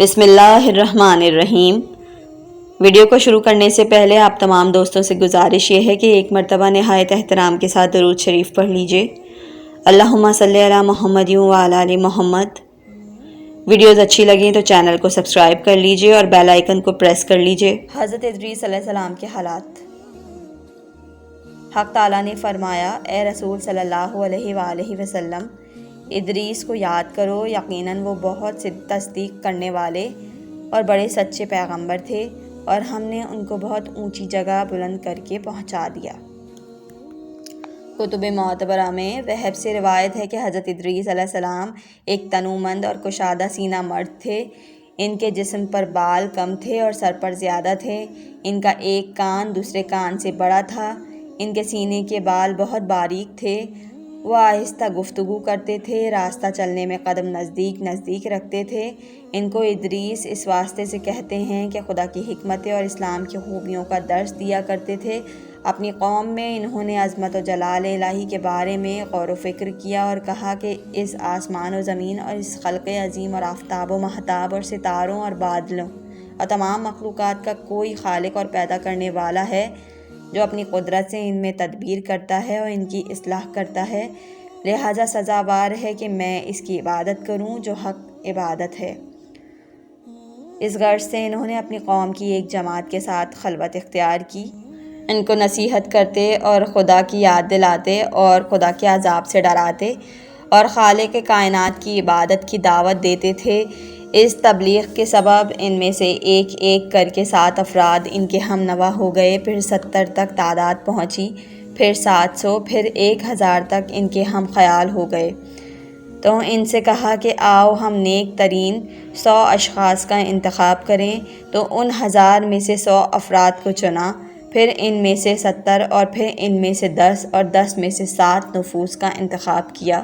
بسم اللہ الرحمن الرحیم۔ ویڈیو کو شروع کرنے سے پہلے آپ تمام دوستوں سے گزارش یہ ہے کہ ایک مرتبہ نہایت احترام کے ساتھ درود شریف پڑھ لیجئے۔ اللہم صلی علی محمد وعلی آل محمد۔ ویڈیوز اچھی لگیں تو چینل کو سبسکرائب کر لیجئے اور بیل آئیکن کو پریس کر لیجئے۔ حضرت ادریس علیہ السلام کے حالات۔ حق تعالیٰ نے فرمایا، اے رسول صلی اللہ علیہ وآلہ وسلم، ادریس کو یاد کرو، یقیناً وہ بہت تصدیق کرنے والے اور بڑے سچے پیغمبر تھے، اور ہم نے ان کو بہت اونچی جگہ بلند کر کے پہنچا دیا۔ کتب معتبرہ میں وہب سے روایت ہے کہ حضرت ادریس علیہ السلام ایک تنومند اور کشادہ سینہ مرد تھے۔ ان کے جسم پر بال کم تھے اور سر پر زیادہ تھے۔ ان کا ایک کان دوسرے کان سے بڑا تھا۔ ان کے سینے کے بال بہت باریک تھے۔ وہ آہستہ گفتگو کرتے تھے، راستہ چلنے میں قدم نزدیک نزدیک رکھتے تھے۔ ان کو ادریس اس واسطے سے کہتے ہیں کہ خدا کی حکمتیں اور اسلام کی خوبیوں کا درس دیا کرتے تھے۔ اپنی قوم میں انہوں نے عظمت و جلال الہی کے بارے میں غور و فکر کیا اور کہا کہ اس آسمان و زمین اور اس خلق عظیم اور آفتاب و مہتاب اور ستاروں اور بادلوں اور تمام مخلوقات کا کوئی خالق اور پیدا کرنے والا ہے، جو اپنی قدرت سے ان میں تدبیر کرتا ہے اور ان کی اصلاح کرتا ہے، لہٰذا سزاوار ہے کہ میں اس کی عبادت کروں جو حق عبادت ہے۔ اس غرض سے انہوں نے اپنی قوم کی ایک جماعت کے ساتھ خلوت اختیار کی۔ ان کو نصیحت کرتے اور خدا کی یاد دلاتے اور خدا کے عذاب سے ڈراتے اور خالق کائنات کی عبادت کی دعوت دیتے تھے۔ اس تبلیغ کے سبب ان میں سے ایک ایک کر کے 7 افراد ان کے ہم نوا ہو گئے، پھر 70 تک تعداد پہنچی، پھر 700، پھر 1000 تک ان کے ہم خیال ہو گئے۔ تو ان سے کہا کہ آؤ ہم نیک ترین 100 اشخاص کا انتخاب کریں، تو ان 1000 میں سے 100 افراد کو چنا، پھر ان میں سے 70 اور پھر ان میں سے 10 اور 10 میں سے 7 نفوس کا انتخاب کیا،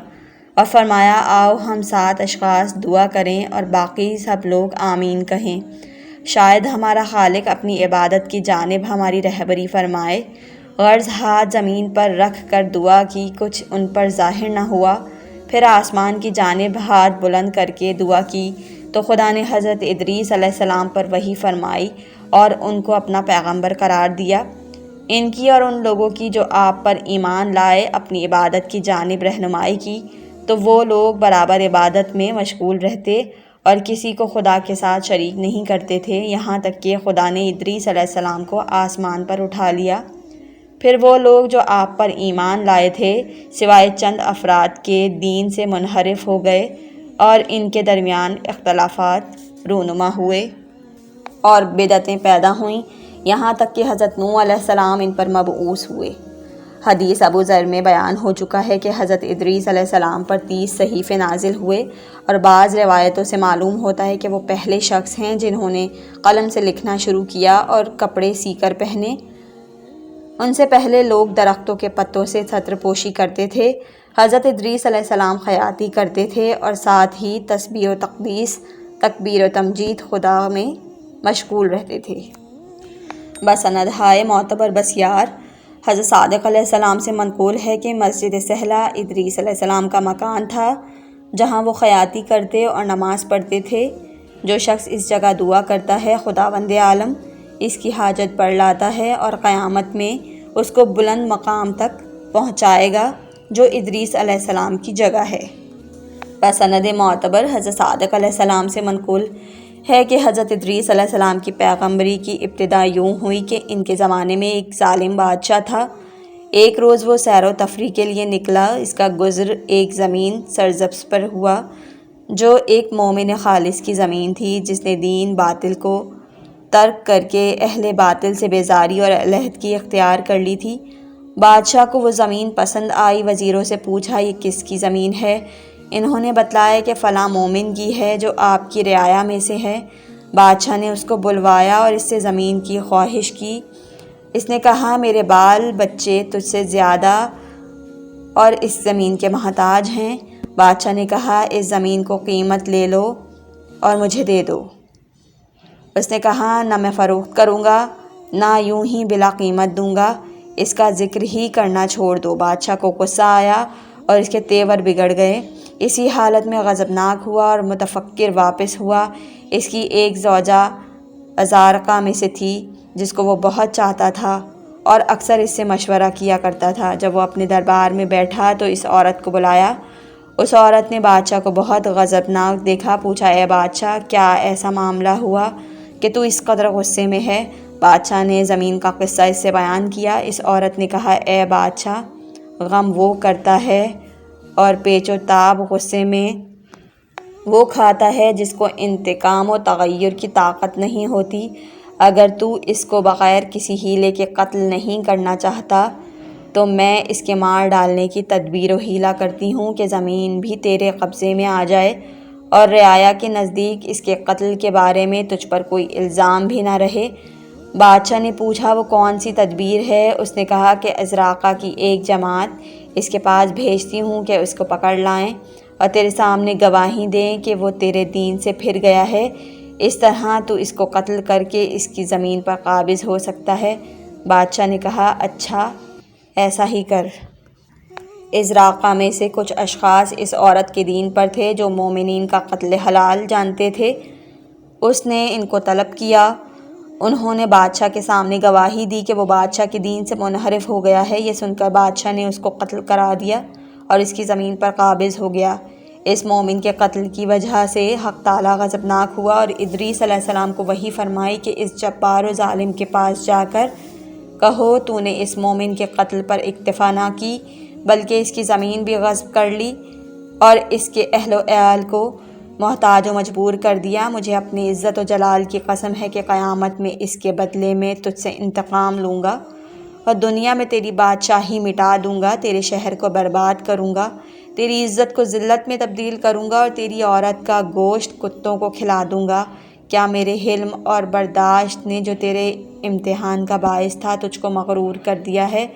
اور فرمایا آؤ ہم 7 اشخاص دعا کریں اور باقی سب لوگ آمین کہیں، شاید ہمارا خالق اپنی عبادت کی جانب ہماری رہبری فرمائے۔ غرض ہاتھ زمین پر رکھ کر دعا کی، کچھ ان پر ظاہر نہ ہوا۔ پھر آسمان کی جانب ہاتھ بلند کر کے دعا کی تو خدا نے حضرت ادریس علیہ السلام پر وحی فرمائی اور ان کو اپنا پیغمبر قرار دیا۔ ان کی اور ان لوگوں کی جو آپ پر ایمان لائے اپنی عبادت کی جانب رہنمائی کی، تو وہ لوگ برابر عبادت میں مشغول رہتے اور کسی کو خدا کے ساتھ شریک نہیں کرتے تھے، یہاں تک کہ خدا نے ادریس علیہ السلام کو آسمان پر اٹھا لیا۔ پھر وہ لوگ جو آپ پر ایمان لائے تھے سوائے چند افراد کے دین سے منحرف ہو گئے، اور ان کے درمیان اختلافات رونما ہوئے اور بدعتیں پیدا ہوئیں، یہاں تک کہ حضرت نوح علیہ السلام ان پر مبعوث ہوئے۔ حدیث ابو ذر میں بیان ہو چکا ہے کہ حضرت ادریس علیہ السلام پر 30 صحیفے نازل ہوئے، اور بعض روایتوں سے معلوم ہوتا ہے کہ وہ پہلے شخص ہیں جنہوں نے قلم سے لکھنا شروع کیا اور کپڑے سی کر پہنے۔ ان سے پہلے لوگ درختوں کے پتوں سے سطر پوشی کرتے تھے۔ حضرت ادریس علیہ السلام خیاطی کرتے تھے اور ساتھ ہی تسبیح و تقدیس، تکبیر و تمجید خدا میں مشغول رہتے تھے۔ بسندھائے معتبر بسیار حضرت صادق علیہ السلام سے منقول ہے کہ مسجد سہلہ ادریس علیہ السلام کا مکان تھا، جہاں وہ خیاطی کرتے اور نماز پڑھتے تھے۔ جو شخص اس جگہ دعا کرتا ہے خداوند عالم اس کی حاجت پر لاتا ہے اور قیامت میں اس کو بلند مقام تک پہنچائے گا جو ادریس علیہ السلام کی جگہ ہے۔ بسند معتبر حضرت صادق علیہ السلام سے منقول ہے کہ حضرت ادریس علیہ السلام کی پیغمبری کی ابتدا یوں ہوئی کہ ان کے زمانے میں ایک ظالم بادشاہ تھا۔ ایک روز وہ سیر و تفریح کے لیے نکلا۔ اس کا گزر ایک زمین سرسبز پر ہوا جو ایک مومن خالص کی زمین تھی، جس نے دین باطل کو ترک کر کے اہل باطل سے بیزاری اور علیحدگی اختیار کر لی تھی۔ بادشاہ کو وہ زمین پسند آئی، وزیروں سے پوچھا یہ کس کی زمین ہے؟ انہوں نے بتلایا کہ فلاں مومن کی ہے جو آپ کی رعایا میں سے ہے۔ بادشاہ نے اس کو بلوایا اور اس سے زمین کی خواہش کی۔ اس نے کہا میرے بال بچے تجھ سے زیادہ اور اس زمین کے محتاج ہیں۔ بادشاہ نے کہا اس زمین کو قیمت لے لو اور مجھے دے دو۔ اس نے کہا نہ میں فروخت کروں گا نہ یوں ہی بلا قیمت دوں گا، اس کا ذکر ہی کرنا چھوڑ دو۔ بادشاہ کو غصہ آیا اور اس کے تیور بگڑ گئے۔ اسی حالت میں غضبناک ہوا اور متفکر واپس ہوا۔ اس کی ایک زوجہ ازارقہ میں سے تھی جس کو وہ بہت چاہتا تھا اور اکثر اس سے مشورہ کیا کرتا تھا۔ جب وہ اپنے دربار میں بیٹھا تو اس عورت کو بلایا۔ اس عورت نے بادشاہ کو بہت غضبناک دیکھا۔ پوچھا، اے بادشاہ، کیا ایسا معاملہ ہوا کہ تو اس قدر غصے میں ہے؟ بادشاہ نے زمین کا قصہ اس سے بیان کیا۔ اس عورت نے کہا، اے بادشاہ، غم وہ کرتا ہے اور پیچ و تاب غصے میں وہ کھاتا ہے جس کو انتقام و تغیر کی طاقت نہیں ہوتی۔ اگر تو اس کو بغیر کسی حیلے کے قتل نہیں کرنا چاہتا تو میں اس کے مار ڈالنے کی تدبیر و حیلہ کرتی ہوں کہ زمین بھی تیرے قبضے میں آ جائے اور رعایا کے نزدیک اس کے قتل کے بارے میں تجھ پر کوئی الزام بھی نہ رہے۔ بادشاہ نے پوچھا، وہ کون سی تدبیر ہے؟ اس نے کہا کہ ازراقہ کی ایک جماعت اس کے پاس بھیجتی ہوں کہ اس کو پکڑ لائیں اور تیرے سامنے گواہی دیں کہ وہ تیرے دین سے پھر گیا ہے۔ اس طرح تو اس کو قتل کر کے اس کی زمین پر قابض ہو سکتا ہے۔ بادشاہ نے کہا، اچھا، ایسا ہی کر۔ ازراقہ میں سے کچھ اشخاص اس عورت کے دین پر تھے جو مومنین کا قتل حلال جانتے تھے۔ اس نے ان کو طلب کیا۔ انہوں نے بادشاہ کے سامنے گواہی دی کہ وہ بادشاہ کے دین سے منحرف ہو گیا ہے۔ یہ سن کر بادشاہ نے اس کو قتل کرا دیا اور اس کی زمین پر قابض ہو گیا۔ اس مومن کے قتل کی وجہ سے حق تعالیٰ غضبناک ہوا اور ادریس علیہ السلام کو وحی فرمائی کہ اس جبار و ظالم کے پاس جا کر کہو تو نے اس مومن کے قتل پر اکتفا نہ کی بلکہ اس کی زمین بھی غصب کر لی اور اس کے اہل و عیال کو محتاج و مجبور کر دیا۔ مجھے اپنی عزت و جلال کی قسم ہے کہ قیامت میں اس کے بدلے میں تجھ سے انتقام لوں گا اور دنیا میں تیری بادشاہی مٹا دوں گا، تیرے شہر کو برباد کروں گا، تیری عزت کو ذلت میں تبدیل کروں گا اور تیری عورت کا گوشت کتوں کو کھلا دوں گا۔ کیا میرے حلم اور برداشت نے جو تیرے امتحان کا باعث تھا تجھ کو مغرور کر دیا ہے؟